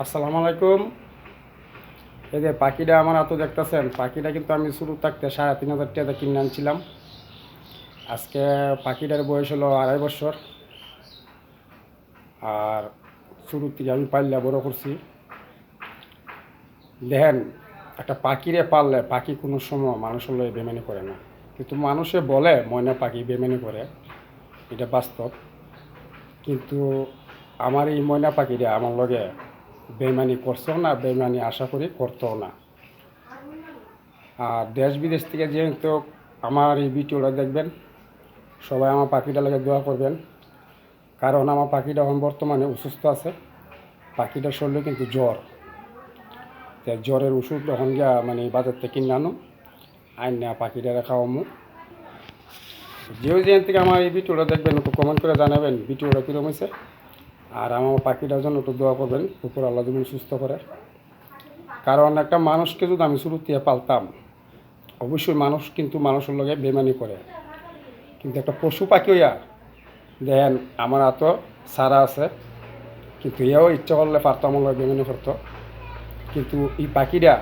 আসসালামু আলাইকুম। এই যে পাখিটা আমার হাতে দেখতেছেন, পাখিটা কিন্তু আমি শুরু থাকতে 3,500 টাকা কিনে আনছিলাম। আজকে পাখিটার বয়স হলো 2.5 বছর। আর শুরু থেকে আমি পাললে বড় করছি। দেখেন, একটা পাখিরে পাললে পাখি কোনো সময় মানুষের লয়ে বেমানি করে না, কিন্তু মানুষে বলে ময়না পাখি বেমানি করে, এটা বাস্তব। কিন্তু আমার এই ময়না পাখিটা আমার লগে বেমানি করছেও না, বেমানি আশা করি করতেও না। আর দেশ বিদেশ থেকে যেহেতু আমার এই ভিডিওটা দেখবেন, সবাই আমার পাখিটা লাগে দোয়া করবেন। কারণ আমার পাখিটা এখন বর্তমানে অসুস্থ আছে। পাখিটার শরীরে কিন্তু জ্বর, তাই জ্বরের ওষুধ তখন গিয়া বাজার থেকে কিনে আনো, আইন না পাখিটা খাওয়ামো। যেখান থেকে আমার এই ভিডিওটা দেখবেন একটু কমেন্ট করে জানাবেন ভিডিওটা কীরকম হয়েছে। আর আমার পাখিটার জন্য একটু দোয়া করবেন, উপর আল্লাহ যেমন সুস্থ করে। কারণ একটা মানুষকে যদি আমি শুরু থেকে পালতাম, অবশ্যই মানুষ কিন্তু মানুষের লগে বেমানি করে। কিন্তু একটা পশু পাখি হইয়া দেখেন আমার এত সারা আছে, কিন্তু এও ইচ্ছা করলে পারতো আমার লগে বেমানি করতো। কিন্তু এই পাখিটা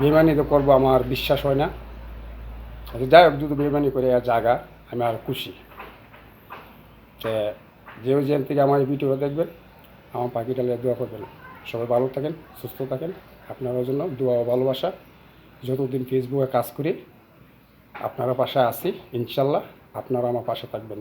বেমানি তো করবো আমার বিশ্বাস হয় না। যাই হোক, যদি বেমানি করে জায়গা আমি আর খুশি। যেখান থেকে আমার এই ভিডিওটা দেখবেন, আমার পাখিটা নিয়ে দোয়া করবেন। সবাই ভালো থাকেন, সুস্থ থাকেন। আপনাদের জন্য দোয়া ও ভালোবাসা। যতদিন ফেসবুকে কাজ করি আপনারা পাশে আছি, ইনশাল্লাহ আপনারা আমার পাশে থাকবেন।